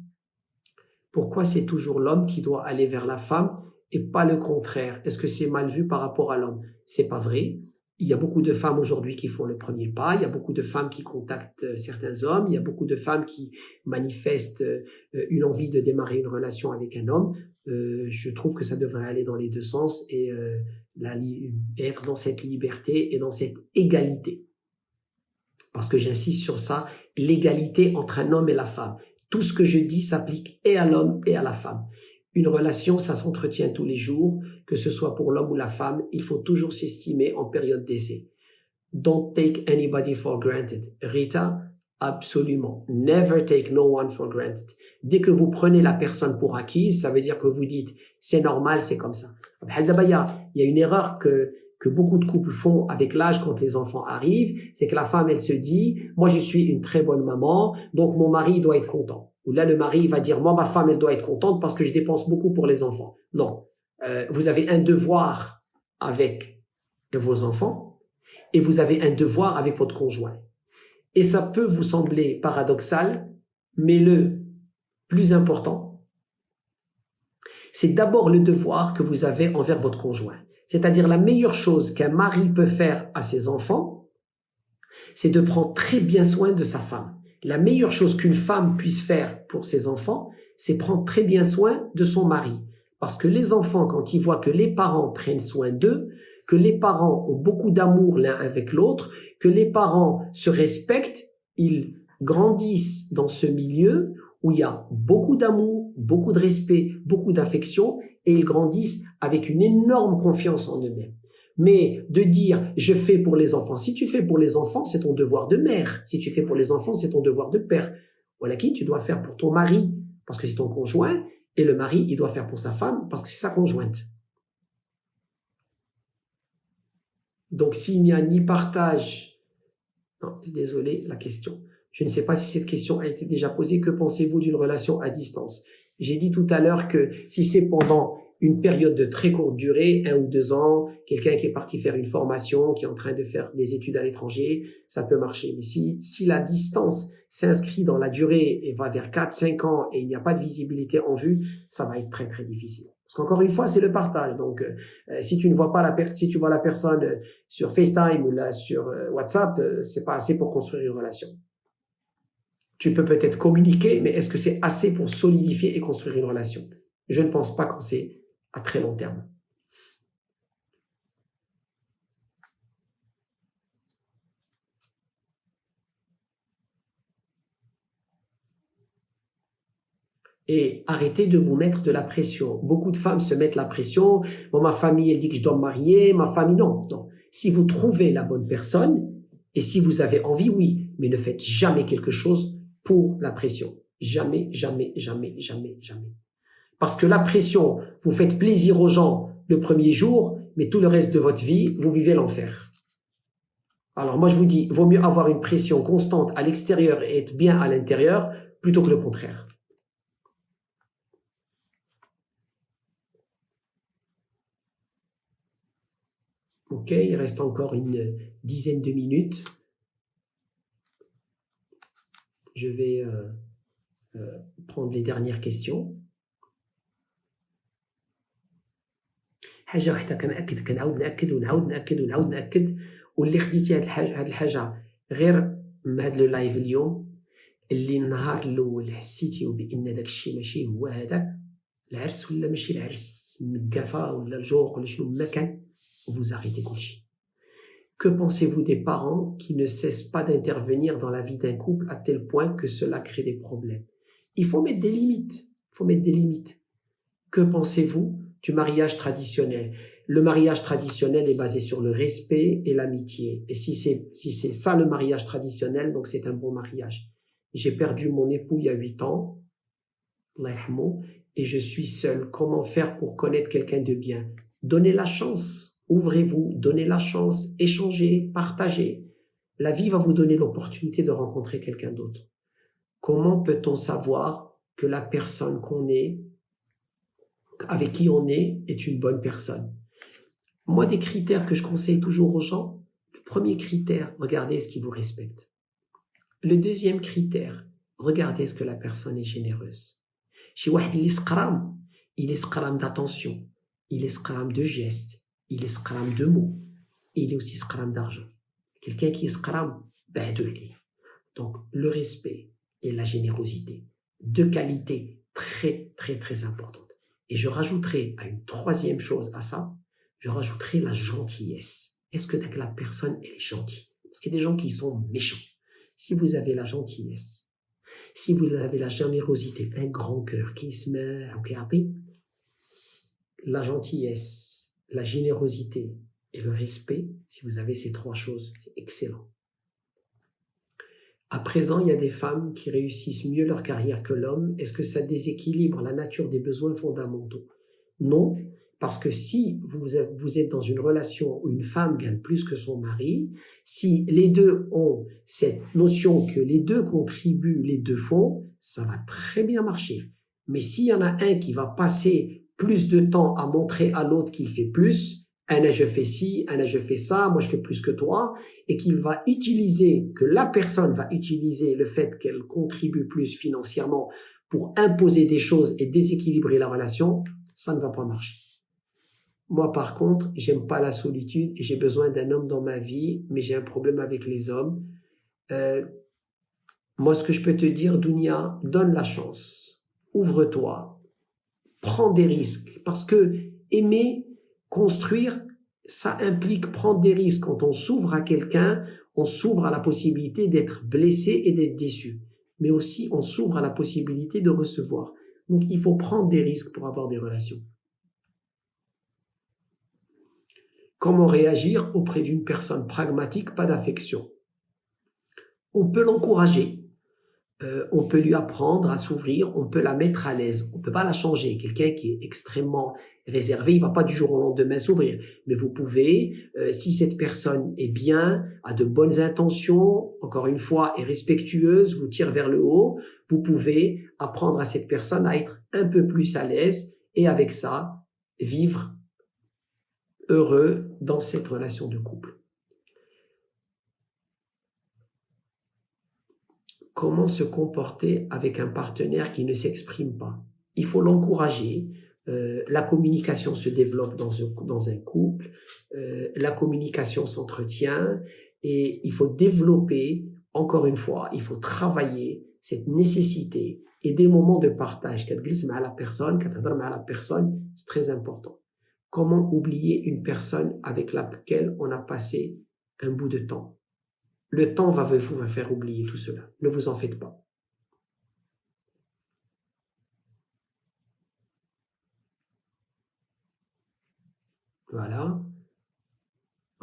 A: Pourquoi c'est toujours l'homme qui doit aller vers la femme et pas le contraire? Est-ce que c'est mal vu par rapport à l'homme? C'est pas vrai. Il y a beaucoup de femmes aujourd'hui qui font le premier pas, il y a beaucoup de femmes qui contactent certains hommes, il y a beaucoup de femmes qui manifestent une envie de démarrer une relation avec un homme. Je trouve que ça devrait aller dans les deux sens et être dans cette liberté et dans cette égalité. Parce que j'insiste sur ça, l'égalité entre un homme et la femme. Tout ce que je dis s'applique et à l'homme et à la femme. Une relation, ça s'entretient tous les jours, que ce soit pour l'homme ou la femme, il faut toujours s'estimer en période d'essai. Don't take anybody for granted. Rita, absolument. Never take no one for granted. Dès que vous prenez la personne pour acquise, ça veut dire que vous dites, c'est normal, c'est comme ça. Il y a une erreur que beaucoup de couples font avec l'âge quand les enfants arrivent, c'est que la femme, elle se dit, moi je suis une très bonne maman, donc mon mari doit être content. Ou là, le mari va dire, moi ma femme, elle doit être contente parce que je dépense beaucoup pour les enfants. Non, vous avez un devoir avec vos enfants et vous avez un devoir avec votre conjoint. Et ça peut vous sembler paradoxal, mais le plus important, c'est d'abord le devoir que vous avez envers votre conjoint. C'est-à-dire la meilleure chose qu'un mari peut faire à ses enfants, c'est de prendre très bien soin de sa femme. La meilleure chose qu'une femme puisse faire pour ses enfants, c'est prendre très bien soin de son mari. Parce que les enfants, quand ils voient que les parents prennent soin d'eux, que les parents ont beaucoup d'amour l'un avec l'autre, que les parents se respectent, ils grandissent dans ce milieu où il y a beaucoup d'amour, beaucoup de respect, beaucoup d'affection, et ils grandissent avec une énorme confiance en eux-mêmes. Mais de dire « je fais pour les enfants », si tu fais pour les enfants, c'est ton devoir de mère. Si tu fais pour les enfants, c'est ton devoir de père. Voilà qui tu dois faire pour ton mari, parce que c'est ton conjoint, et le mari, il doit faire pour sa femme, parce que c'est sa conjointe. Donc, s'il n'y a ni partage... Non, désolé, la question. Je ne sais pas si cette question a été déjà posée. Que pensez-vous d'une relation à distance? J'ai dit tout à l'heure que si c'est pendant une période de très courte durée, 1 ou 2 ans, quelqu'un qui est parti faire une formation, qui est en train de faire des études à l'étranger, ça peut marcher. Mais si la distance s'inscrit dans la durée et va vers 4-5 ans et il n'y a pas de visibilité en vue, ça va être très très difficile. Parce qu'encore une fois, c'est le partage. Donc, si tu ne vois pas si tu vois la personne sur FaceTime ou là sur WhatsApp, c'est pas assez pour construire une relation. Tu peux peut-être communiquer, mais est-ce que c'est assez pour solidifier et construire une relation? Je ne pense pas quand c'est à très long terme. Et arrêtez de vous mettre de la pression. Beaucoup de femmes se mettent la pression. Bon, ma famille, elle dit que je dois me marier. Ma famille, non. Si vous trouvez la bonne personne, et si vous avez envie, oui, mais ne faites jamais quelque chose pour la pression. Jamais, jamais, jamais, jamais, jamais. Parce que la pression, vous faites plaisir aux gens le premier jour, mais tout le reste de votre vie, vous vivez l'enfer. Alors moi je vous dis, il vaut mieux avoir une pression constante à l'extérieur et être bien à l'intérieur, plutôt que le contraire. Ok, il reste encore une dizaine de minutes. Je vais prendre les dernières questions. حاجه وحده كنعاود ناكد ونعاود ناكد ونعاود ناكد، واللي خديتي هاد الحاجه غير من هاد لو لايف اليوم، اللي النهار الاول حسيتي بان داك الشيء ماشي هو هذاك العرس، ولا ماشي العرس، النقافه ولا الجوق ولا شنو ما كان، vous arrêtez كلشي. Que pensez-vous des parents qui ne cessent pas d'intervenir dans la vie d'un couple à tel point que cela crée des problèmes? Il faut mettre des limites. Il faut mettre des limites. Que pensez-vous du mariage traditionnel? Le mariage traditionnel est basé sur le respect et l'amitié. Et si c'est ça le mariage traditionnel, donc c'est un bon mariage. J'ai perdu mon époux il y a 8 ans, et je suis seul. Comment faire pour connaître quelqu'un de bien? Donnez la chance, ouvrez-vous, donnez la chance, échangez, partagez. La vie va vous donner l'opportunité de rencontrer quelqu'un d'autre. Comment peut-on savoir que la personne qu'on est, avec qui on est une bonne personne? Moi, des critères que je conseille toujours aux gens, le premier critère, regardez ce qui vous respecte. Le deuxième critère, regardez ce que la personne est généreuse. Chez واحد اللي سقرام, il est سقرام d'attention, il est سقرام de gestes, il est سقرام de mots, il est aussi سقرام d'argent. Quelqu'un qui est سقرام, donc le respect et la générosité, deux qualités très très très importantes. Et je rajouterai à une troisième chose à ça, je rajouterai la gentillesse. Est-ce que la personne elle est gentille? Parce qu'il y a des gens qui sont méchants. Si vous avez la gentillesse, si vous avez la générosité, un grand cœur qui se met, la gentillesse, la générosité et le respect, si vous avez ces trois choses, c'est excellent. À présent, il y a des femmes qui réussissent mieux leur carrière que l'homme. Est-ce que ça déséquilibre la nature des besoins fondamentaux? Non, parce que si vous êtes dans une relation où une femme gagne plus que son mari, si les deux ont cette notion que les deux contribuent, les deux font, ça va très bien marcher. Mais s'il y en a un qui va passer plus de temps à montrer à l'autre qu'il fait plus, un je fais ci, un je fais ça, moi je fais plus que toi, et qu'il va utiliser, que la personne va utiliser le fait qu'elle contribue plus financièrement pour imposer des choses et déséquilibrer la relation, ça ne va pas marcher. Moi, par contre, j'aime pas la solitude et j'ai besoin d'un homme dans ma vie, mais j'ai un problème avec les hommes. Moi, ce que je peux te dire, Dounia, donne la chance, ouvre-toi, prends des risques, parce que aimer, construire, ça implique prendre des risques. Quand on s'ouvre à quelqu'un, on s'ouvre à la possibilité d'être blessé et d'être déçu, mais aussi on s'ouvre à la possibilité de recevoir. Donc, il faut prendre des risques pour avoir des relations. Comment réagir auprès d'une personne pragmatique, pas d'affection? On peut l'encourager, on peut lui apprendre à s'ouvrir, on peut la mettre à l'aise, on ne peut pas la changer. Quelqu'un qui est extrêmement réservé, il ne va pas du jour au lendemain s'ouvrir. Mais vous pouvez, si cette personne est bien, a de bonnes intentions, encore une fois, est respectueuse, vous tire vers le haut, vous pouvez apprendre à cette personne à être un peu plus à l'aise et avec ça, vivre heureux dans cette relation de couple. Comment se comporter avec un partenaire qui ne s'exprime pas? Il faut l'encourager. La communication se développe dans un couple. La communication s'entretient et il faut développer, encore une fois, il faut travailler cette nécessité et des moments de partage. Quand tu à la personne, c'est très important. Comment oublier une personne avec laquelle on a passé un bout de temps? Le temps va vous faire oublier tout cela. Ne vous en faites pas. Voilà.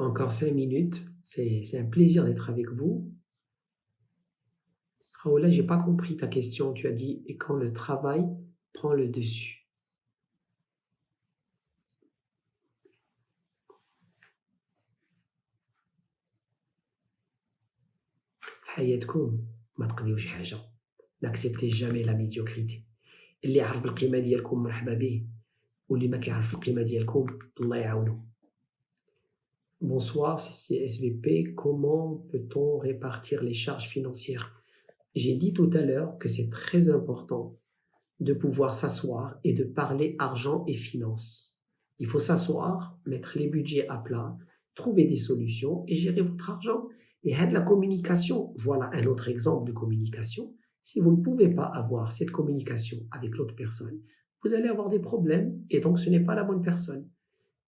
A: Encore 5 minutes. C'est un plaisir d'être avec vous. Raoula, j'ai pas compris ta question. Tu as dit, et quand le travail prend le dessus. حياتكم ما تقضيوش حاجة. N'acceptez jamais la médiocrité. اللي يعرف بالقيمة ديالكم مرحبا به، واللي ما كيعرف القيمة ديالكم الله يعاونو. Bonsoir, c'est SVP. Comment peut-on répartir les charges financières? J'ai dit tout à l'heure que c'est très important de pouvoir s'asseoir et de parler argent et finances. Il faut s'asseoir, mettre les budgets à plat, trouver des solutions et gérer votre argent. Et la communication, voilà un autre exemple de communication. Si vous ne pouvez pas avoir cette communication avec l'autre personne, vous allez avoir des problèmes et donc ce n'est pas la bonne personne.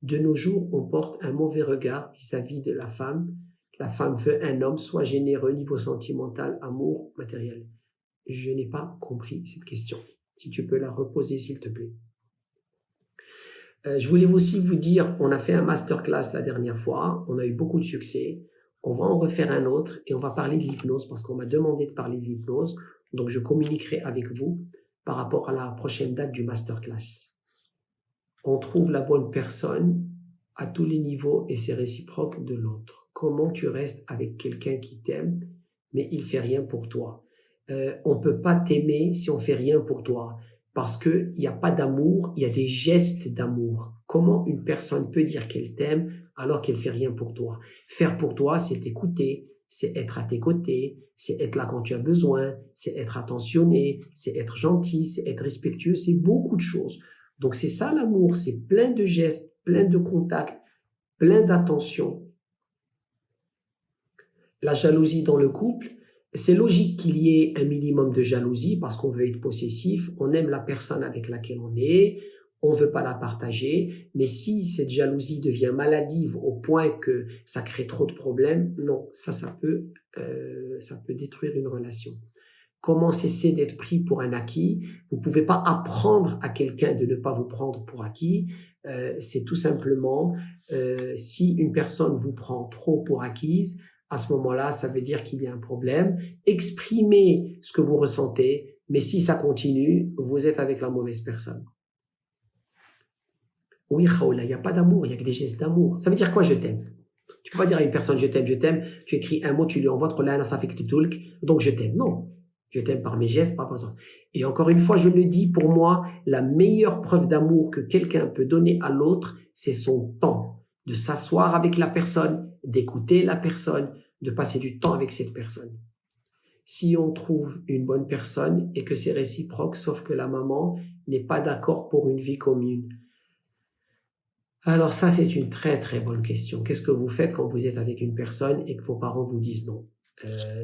A: De nos jours, on porte un mauvais regard vis-à-vis de la femme. La femme veut un homme soit généreux niveau sentimental, amour, matériel. Je n'ai pas compris cette question. Si tu peux la reposer, s'il te plaît. Je voulais aussi vous dire, on a fait un masterclass la dernière fois, on a eu beaucoup de succès. On va en refaire un autre et on va parler de l'hypnose parce qu'on m'a demandé de parler de l'hypnose. Donc, je communiquerai avec vous par rapport à la prochaine date du masterclass. On trouve la bonne personne à tous les niveaux et c'est réciproque de l'autre. Comment tu restes avec quelqu'un qui t'aime, mais il ne fait rien pour toi? On ne peut pas t'aimer si on ne fait rien pour toi. Parce qu'il n'y a pas d'amour, il y a des gestes d'amour. Comment une personne peut dire qu'elle t'aime alors qu'elle ne fait rien pour toi? Faire pour toi, c'est t'écouter, c'est être à tes côtés, c'est être là quand tu as besoin, c'est être attentionné, c'est être gentil, c'est être respectueux, c'est beaucoup de choses. Donc c'est ça l'amour, c'est plein de gestes, plein de contacts, plein d'attention. La jalousie dans le couple, c'est logique qu'il y ait un minimum de jalousie parce qu'on veut être possessif, on aime la personne avec laquelle on est, on ne veut pas la partager, mais si cette jalousie devient maladive au point que ça crée trop de problèmes, non, ça peut détruire une relation. Comment cesser d'être pris pour un acquis? Vous ne pouvez pas apprendre à quelqu'un de ne pas vous prendre pour acquis. C'est tout simplement, si une personne vous prend trop pour acquise, à ce moment-là, ça veut dire qu'il y a un problème. Exprimez ce que vous ressentez, mais si ça continue, vous êtes avec la mauvaise personne. Oui, Khaoula, il n'y a pas d'amour, il n'y a que des gestes d'amour. Ça veut dire quoi, je t'aime? Tu ne peux pas dire à une personne, je t'aime, tu écris un mot, tu lui envoies, donc je t'aime. Non, je t'aime par mes gestes, pas par ça. Et encore une fois, je le dis, pour moi, la meilleure preuve d'amour que quelqu'un peut donner à l'autre, c'est son temps. De s'asseoir avec la personne, d'écouter la personne, de passer du temps avec cette personne. Si on trouve une bonne personne et que c'est réciproque, sauf que la maman n'est pas d'accord pour une vie commune. Alors ça, c'est une très très bonne question. Qu'est-ce que vous faites quand vous êtes avec une personne et que vos parents vous disent non?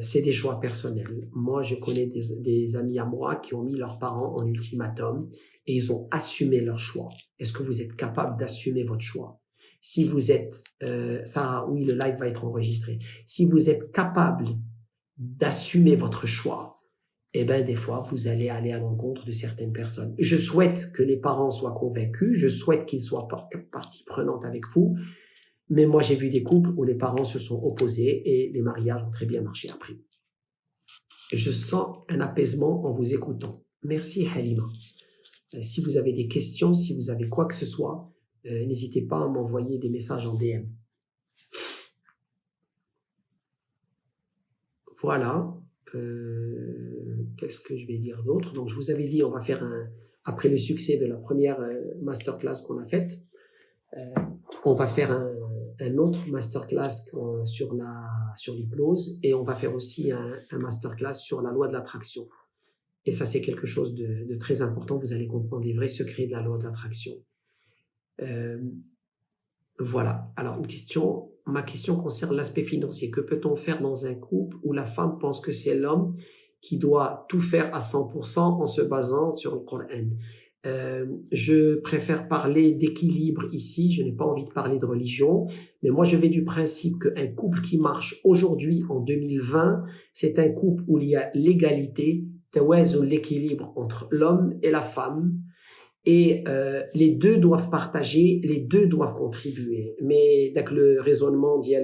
A: C'est des choix personnels. Moi, je connais des amis à moi qui ont mis leurs parents en ultimatum et ils ont assumé leur choix. Est-ce que vous êtes capable d'assumer votre choix? Si vous êtes, oui, le live va être enregistré. Si vous êtes capable d'assumer votre choix, eh bien, des fois, vous allez aller à l'encontre de certaines personnes. Je souhaite que les parents soient convaincus, je souhaite qu'ils soient partie prenante avec vous, mais moi, j'ai vu des couples où les parents se sont opposés et les mariages ont très bien marché après. Et je sens un apaisement en vous écoutant. Merci, Halima. Si vous avez des questions, si vous avez quoi que ce soit, n'hésitez pas à m'envoyer des messages en DM. Voilà. Qu'est-ce que je vais dire d'autre? Donc, je vous avais dit, on va faire après le succès de la première masterclass qu'on a faite, on va faire un autre masterclass sur l'hypnose et on va faire aussi un masterclass sur la loi de l'attraction. Et ça, c'est quelque chose de très important. Vous allez comprendre les vrais secrets de la loi de l'attraction. Voilà. Alors, ma question concerne l'aspect financier. Que peut-on faire dans un couple où la femme pense que c'est l'homme qui doit tout faire à 100% en se basant sur le Coran? Je préfère parler d'équilibre ici. Je n'ai pas envie de parler de religion. Mais moi, je vais du principe qu'un couple qui marche aujourd'hui, en 2020, c'est un couple où il y a l'égalité, l'équilibre entre l'homme et la femme. et les deux doivent partager, les deux doivent contribuer. Mais le raisonnement dit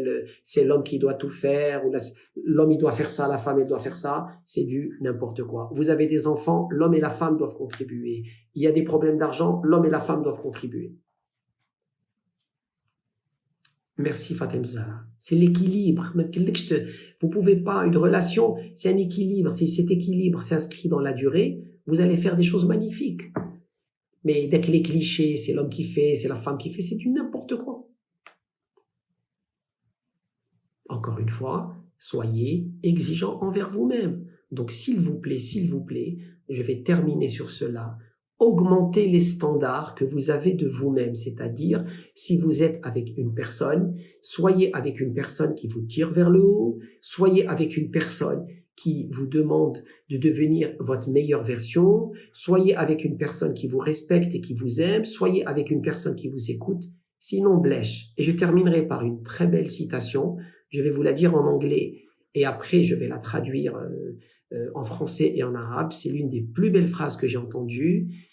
A: c'est l'homme qui doit tout faire, ou l'homme il doit faire ça, la femme elle doit faire ça, c'est du n'importe quoi. Vous avez des enfants, l'homme et la femme doivent contribuer. Il y a des problèmes d'argent, l'homme et la femme doivent contribuer. Merci Fatem Zahra. C'est l'équilibre. Vous pouvez pas, une relation, c'est un équilibre. Si cet équilibre s'inscrit dans la durée, vous allez faire des choses magnifiques. Mais dès que les clichés, c'est l'homme qui fait, c'est la femme qui fait, c'est du n'importe quoi. Encore une fois, soyez exigeants envers vous-même. Donc s'il vous plaît, je vais terminer sur cela. Augmentez les standards que vous avez de vous-même, c'est-à-dire si vous êtes avec une personne, soyez avec une personne qui vous tire vers le haut, soyez avec une personne qui vous demande de devenir votre meilleure version, soyez avec une personne qui vous respecte et qui vous aime, soyez avec une personne qui vous écoute, sinon blèche. Et je terminerai par une très belle citation, je vais vous la dire en anglais et après je vais la traduire en français et en arabe, c'est l'une des plus belles phrases que j'ai entendues.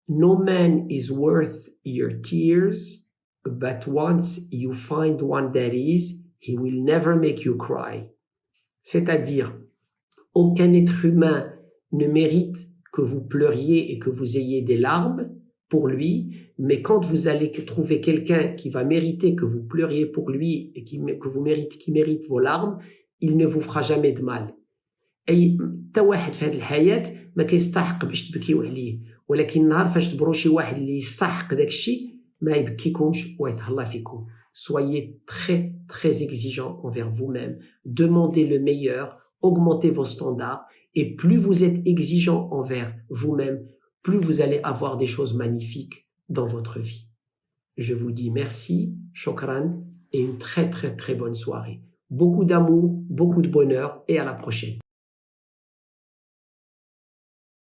A: No man is worth your tears, but once you find one that is, he will never make you cry. C'est-à-dire, aucun être humain ne mérite que vous pleuriez et que vous ayez des larmes pour lui, mais quand vous allez trouver quelqu'un qui va mériter que vous pleuriez pour lui et qui mérite vos larmes, il ne vous fera jamais de mal. اي حتى واحد في هذه الحياه ما كيستحق باش تبكيو عليه ولكن النهار فاش تبرو شي واحد اللي يستحق داك الشيء ما يبكيكمش ويتهلا فيكم. Soyez très très exigeants envers vous-même, demandez le meilleur, augmentez vos standards et plus vous êtes exigeant envers vous-même, plus vous allez avoir des choses magnifiques dans votre vie. Je vous dis merci, shukran et une très très très bonne soirée. Beaucoup d'amour, beaucoup de bonheur et à la prochaine.